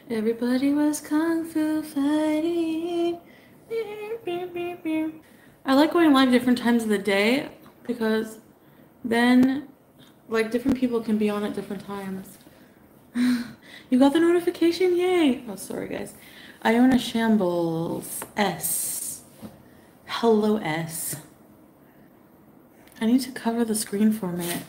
Everybody was kung fu fighting. I like going live different times of the day because then, like, different people can be on at different times. You got the notification? Yay! Oh, sorry, guys. Iona Shambles. S. Hello, S. I need to cover the screen for a minute.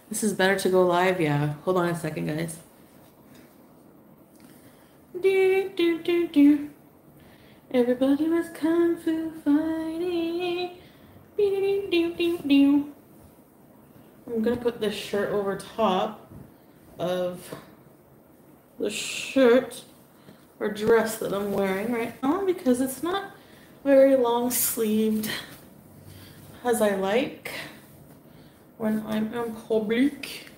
This is better to go live, yeah. Hold on a second, guys. Do, do, do, do. Everybody was kung fu fighting. Do, do, do, do. I'm gonna put this shirt over top of the shirt or dress that I'm wearing right now because it's not very long sleeved as I like when I'm in public.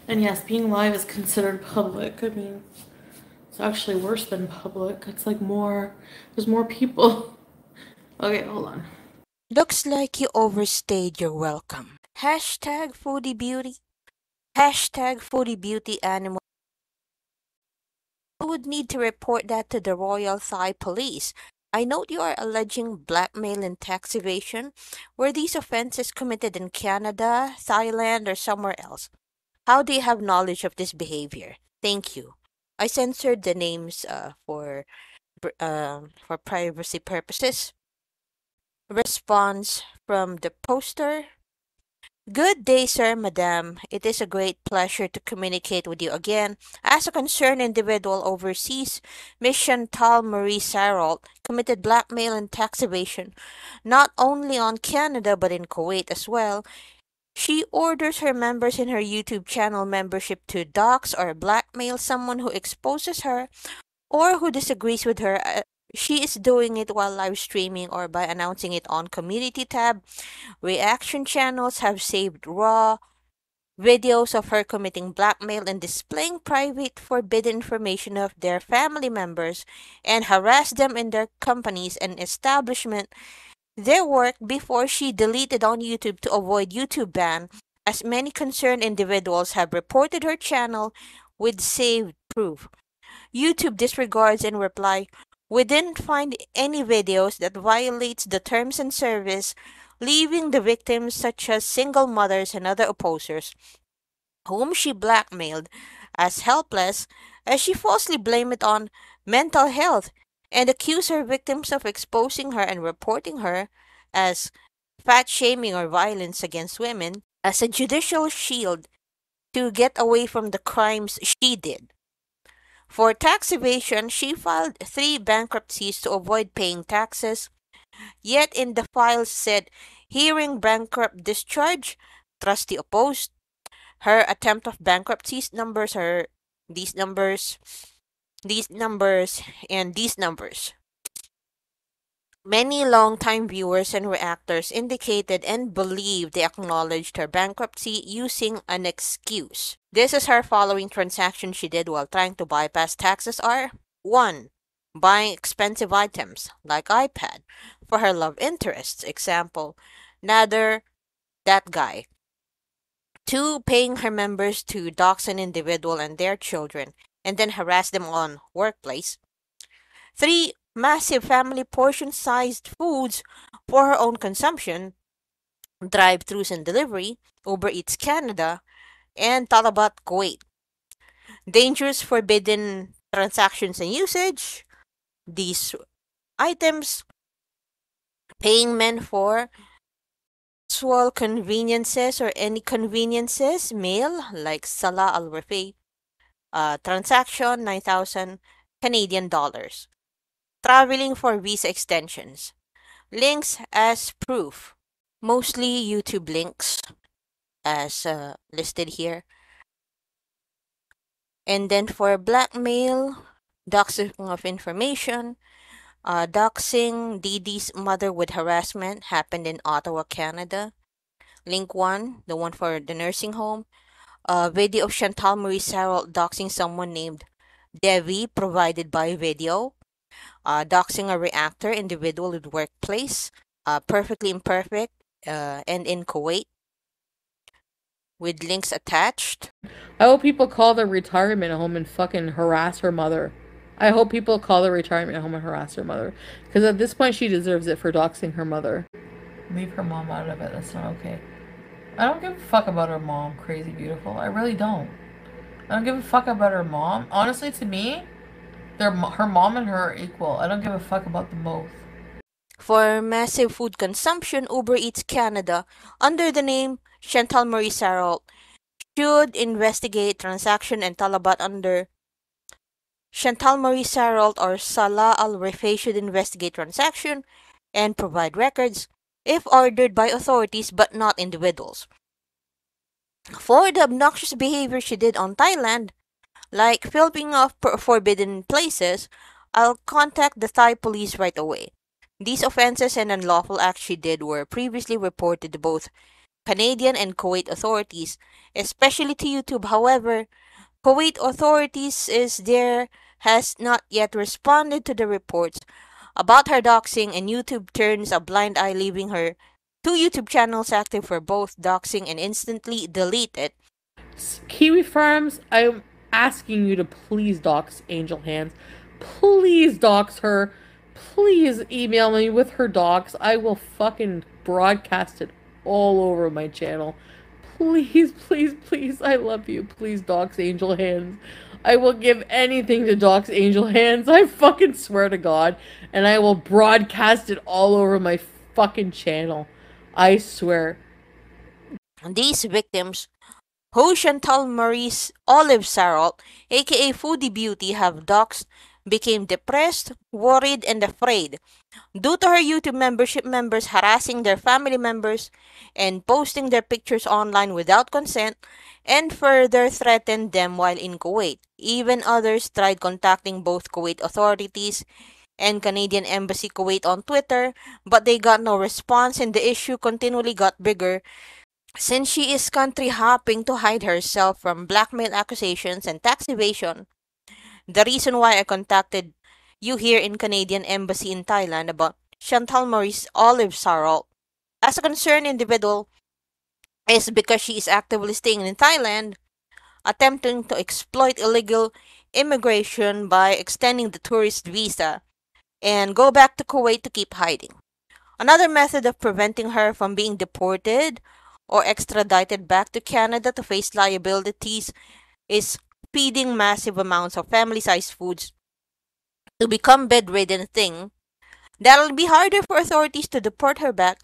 And yes, being live is considered public. I mean, it's actually worse than public. It's like there's more people. Okay, hold on. Looks like you overstayed your welcome. Hashtag Foodie Beauty. Hashtag Foodie Beauty Animal. You would need to report that to the Royal Thai Police. I note you are alleging blackmail and tax evasion. Were these offenses committed in Canada, Thailand, or somewhere else? How do you have knowledge of this behavior? Thank you. I censored the names for privacy purposes. Response from the poster. Good day, sir, madam. It is a great pleasure to communicate with you again. As a concerned individual overseas, Miss Chantal Marie committed blackmail and tax evasion, not only on Canada but in Kuwait as well. She orders her members in her YouTube channel membership to dox or blackmail someone who exposes her or who disagrees with her. She is doing it while live streaming or by announcing it on community tab. Reaction channels have saved raw videos of her committing blackmail and displaying private forbidden information of their family members and harass them in their companies and establishment. Their work before she deleted on YouTube to avoid YouTube ban, as many concerned individuals have reported her channel with saved proof. YouTube disregards and reply, "We didn't find any videos that violates the terms and service," leaving the victims such as single mothers and other opposers whom she blackmailed as helpless as she falsely blamed it on mental health and accused her victims of exposing her and reporting her as fat shaming or violence against women as a judicial shield to get away from the crimes she did. For tax evasion, she filed 3 bankruptcies to avoid paying taxes, yet in the files said hearing bankrupt discharge, trustee opposed. Her attempt of bankruptcies numbers are these numbers, these numbers, and these numbers. Many longtime viewers and reactors indicated and believed they acknowledged her bankruptcy using an excuse. This is her following transaction she did while trying to bypass taxes are 1. Buying expensive items like iPad for her love interests, example, Nader, that guy. 2. Paying her members to dox an individual and their children and then harass them on workplace. 3. Massive family portion-sized foods for her own consumption, drive-thrus and delivery, Uber Eats Canada, and Talabat Kuwait. Dangerous forbidden transactions and usage. These items, paying men for sexual conveniences or any conveniences, mail like Salah Al-Wafi, transaction 9,000 Canadian dollars. Traveling for visa extensions. Links as proof. Mostly YouTube links as listed here. And then for blackmail, doxing of information, doxing Didi's mother with harassment happened in Ottawa, Canada. Link 1, the one for the nursing home. Video of Chantal Marie doxing someone named Delvey provided by video. Doxing a reactor individual with workplace. Perfectly imperfect and in Kuwait. with links attached. I hope people call their retirement home and fucking harass her mother. I hope people call their retirement home and harass her mother. Because at this point, she deserves it for doxing her mother. Leave her mom out of it. That's not okay. I don't give a fuck about her mom, Crazy Beautiful. I really don't. I don't give a fuck about her mom. Honestly, to me, her mom and her are equal. I don't give a fuck about them both. For massive food consumption, Uber Eats Canada, under the name Chantal Marie Sarrault, should investigate transaction and Talabat under Chantal Marie Sarrault or Salah Al-Refay should investigate transaction and provide records if ordered by authorities but not individuals. For the obnoxious behavior she did on Thailand, like filming of forbidden places, I'll contact the Thai police right away. These offenses and unlawful acts she did were previously reported to both Canadian and Kuwait authorities, especially to YouTube. However, Kuwait authorities has not yet responded to the reports about her doxing, and YouTube turns a blind eye, leaving her two YouTube channels active for both doxing and instantly delete it. Kiwi Farms, I'm asking you to please dox Angel Hands. Please dox her. Please email me with her docs. I will fucking broadcast it all over my channel. Please, please, please, I love you. Please dox Angel Hands. I will give anything to dox Angel Hands. I fucking swear to God. And I will broadcast it all over my fucking channel. I swear. These victims, who Chantal Marie's Olive Sarrault, aka Foodie Beauty, have doxed, became depressed, worried, and afraid due to her YouTube membership members harassing their family members and posting their pictures online without consent, and further threatened them while in Kuwait. Even others tried contacting both Kuwait authorities and Canadian Embassy Kuwait on Twitter, but they got no response, and the issue continually got bigger since she is country hopping to hide herself from blackmail accusations and tax evasion. The reason why I contacted you here in Canadian Embassy in Thailand about Chantal Marie's Olive Sarrault as a concerned individual is because she is actively staying in Thailand, attempting to exploit illegal immigration by extending the tourist visa and go back to Kuwait to keep hiding. Another method of preventing her from being deported or extradited back to Canada to face liabilities is feeding massive amounts of family-sized foods to become bedridden thing that'll be harder for authorities to deport her back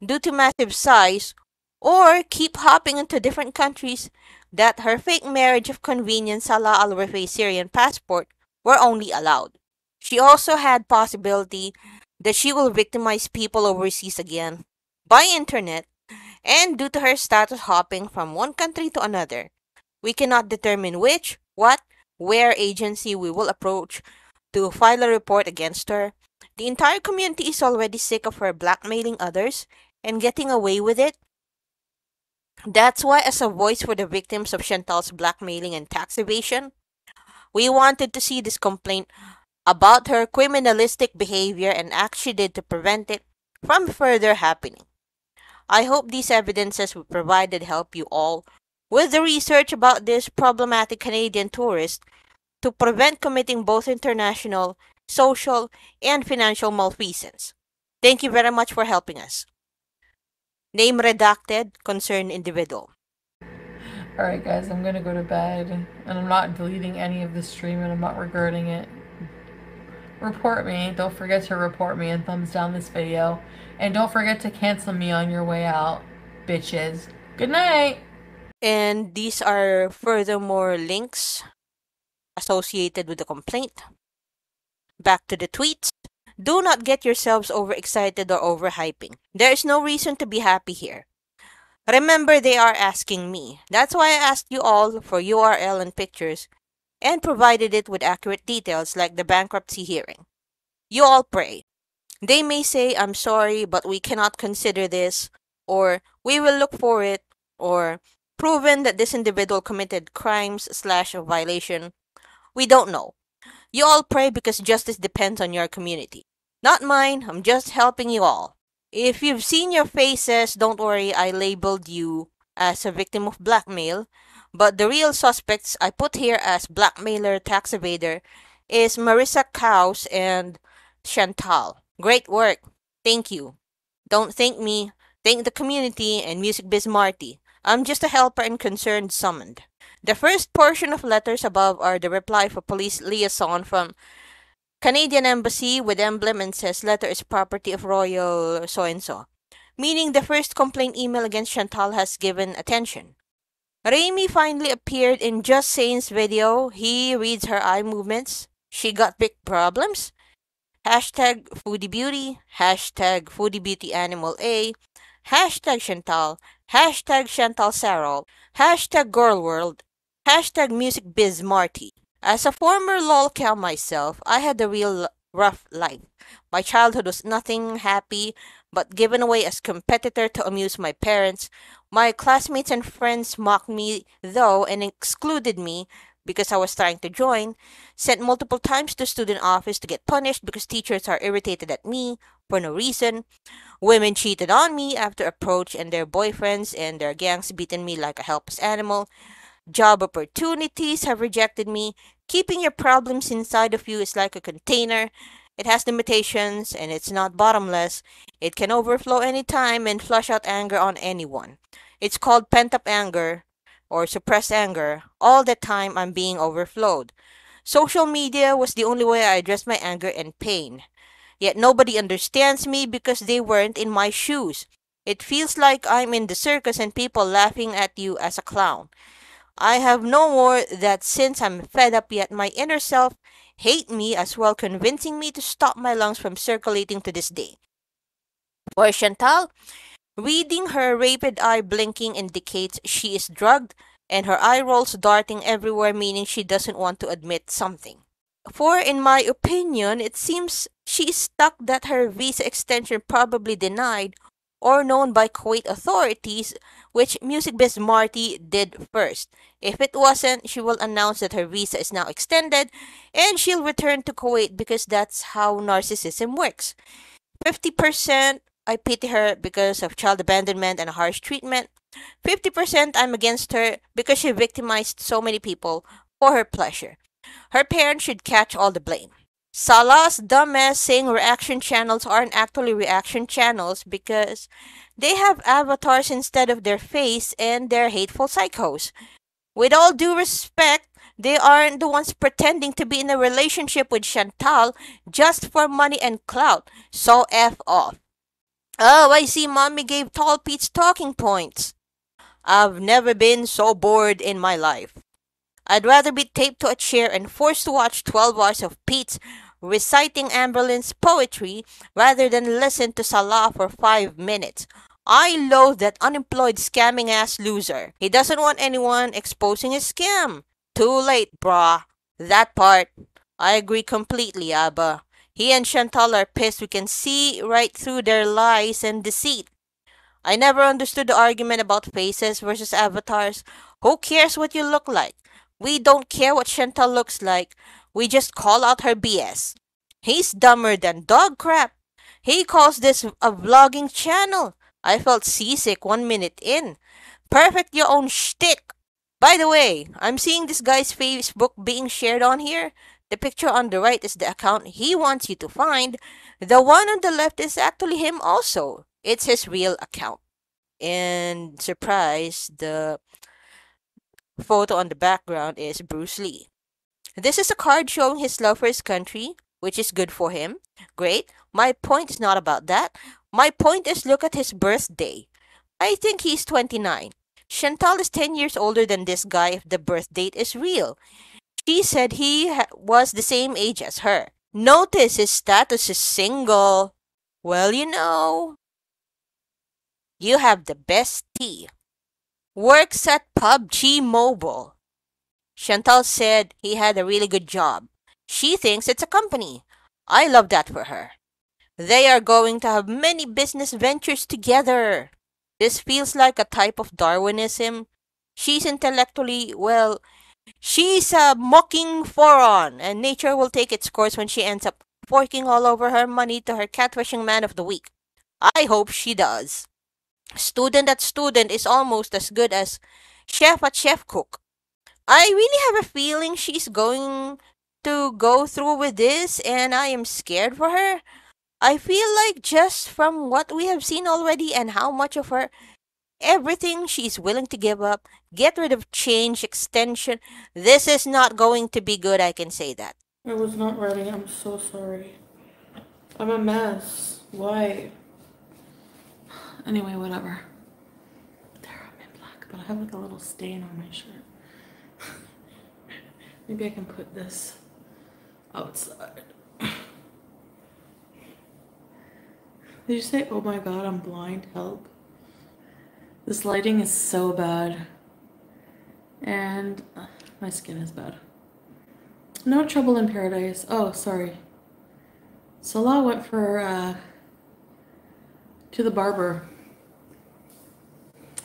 due to massive size or keep hopping into different countries that her fake marriage of convenience Salah Al-Refay Syrian passport were only allowed. She also had possibility that she will victimize people overseas again by internet and due to her status hopping from one country to another. We cannot determine which, what, where agency we will approach to file a report against her. The entire community is already sick of her blackmailing others and getting away with it. That's why, as a voice for the victims of Chantal's blackmailing and tax evasion, we wanted to see this complaint about her criminalistic behavior and acts she did to prevent it from further happening. I hope these evidences we provided help you all with the research about this problematic Canadian tourist to prevent committing both international, social, and financial malfeasance. Thank you very much for helping us. Name redacted, concerned individual. Alright guys, I'm gonna go to bed, and I'm not deleting any of the stream, and I'm not regretting it. Report me. Don't forget to report me and thumbs down this video. And don't forget to cancel me on your way out, bitches. Good night! And these are furthermore links associated with the complaint. Back to the tweets. Do not get yourselves overexcited or overhyping. There is no reason to be happy here. Remember, they are asking me. That's why I asked you all for URL and pictures and provided it with accurate details like the bankruptcy hearing. You all pray. They may say, I'm sorry, but we cannot consider this, or we will look for it, or proven that this individual committed crimes/violation. We don't know. You all pray because justice depends on your community. Not mine, I'm just helping you all. If you've seen your faces, don't worry, I labeled you as a victim of blackmail, but the real suspects I put here as blackmailer tax evader is Marissa Kaus and Chantal. Great work. Thank you. Don't thank me. Thank the community and Music Biz Marty. I'm just a helper and concerned summoned. The first portion of letters above are the reply for police liaison from Canadian Embassy with emblem and says letter is property of Royal so-and-so, meaning the first complaint email against Chantal has given attention. Raimi finally appeared in Just Saying's video. He reads her eye movements. She got big problems. Hashtag Foodie Beauty. Hashtag Foodie Beauty Animal A. Hashtag Chantal. Hashtag Chantal Sarol. Hashtag Girl World. Hashtag Music Biz Marty. As a former lolcow myself, I had a real rough life. My childhood was nothing happy, but given away as competitor to amuse my parents. My classmates and friends mocked me, though, and excluded me because I was trying to join. Sent multiple times to student office to get punished because teachers are irritated at me for no reason. Women cheated on me after approach and their boyfriends and their gangs beaten me like a helpless animal. Job opportunities have rejected me. Keeping your problems inside of you is like a container. It has limitations and it's not bottomless. It can overflow anytime and flush out anger on anyone. It's called pent-up anger or suppressed anger. All the time I'm being overflowed. Social media was the only way I addressed my anger and pain. Yet nobody understands me because they weren't in my shoes. It feels like I'm in the circus and people laughing at you as a clown. I have no more that since I'm fed up, yet my inner self hate me as well, convincing me to stop my lungs from circulating to this day. For Chantal, reading her rapid eye blinking indicates she is drugged and her eye rolls darting everywhere, meaning she doesn't want to admit something. For in my opinion, it seems she is stuck that her visa extension probably denied or known by Kuwait authorities, which Music Biz Marty did first. If it wasn't, she will announce that her visa is now extended and she'll return to Kuwait because that's how narcissism works. 50% I pity her because of child abandonment and harsh treatment. 50% I'm against her because she victimized so many people for her pleasure. Her parents should catch all the blame. Salah's dumbass saying reaction channels aren't actually reaction channels because they have avatars instead of their face and they're hateful psychos. With all due respect, they aren't the ones pretending to be in a relationship with Chantal just for money and clout, so F off. Oh, I see mommy gave Tall Pete's talking points. I've never been so bored in my life. I'd rather be taped to a chair and forced to watch 12 hours of Pete's reciting Amberlin's poetry rather than listen to Salah for 5 minutes. I loathe that unemployed scamming ass loser. He doesn't want anyone exposing his scam. Too late, brah. That part. I agree completely, Abba. He and Chantal are pissed we can see right through their lies and deceit. I never understood the argument about faces versus avatars. Who cares what you look like? We don't care what Chantal looks like. We just call out her BS. He's dumber than dog crap. He calls this a vlogging channel. I felt seasick 1 minute in. Perfect your own shtick. By the way, I'm seeing this guy's Facebook being shared on here. The picture on the right is the account he wants you to find. The one on the left is actually him also. It's his real account. And surprise, the photo on the background is Bruce Lee. This is a card showing his love for his country, which is good for him. Great. My point is not about that. My point is look at his birthday. I think he's 29. Chantal is 10 years older than this guy if the birth date is real. She said he was the same age as her. Notice his status is single. Well, you have the best tea. Works at PUBG Mobile. Chantal said he had a really good job. She thinks it's a company. I love that for her. They are going to have many business ventures together. This feels like a type of Darwinism. She's intellectually, well, she's a mocking foron, and nature will take its course when she ends up forking all over her money to her catfishing man of the week. I hope she does. Student at student is almost as good as chef at chef cook. I really have a feeling she's going to go through with this, and I am scared for her. I feel like just from what we have seen already and how much of her everything she's willing to give up, get rid of change, extension, this is not going to be good, I can say that. I was not ready. I'm so sorry. I'm a mess. Why? Anyway, whatever. There, I'm in black, but I have like a little stain on my shirt. Maybe I can put this outside. Did you say, oh my god, I'm blind? Help. This lighting is so bad. And my skin is bad. No trouble in paradise. Oh, sorry. Salah went for, to the barber.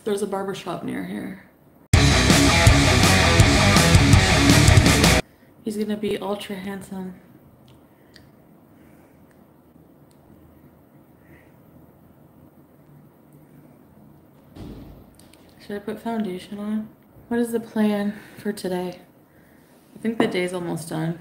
There's a barber shop near here. He's gonna be ultra handsome. Should I put foundation on? What is the plan for today? I think the day's almost done.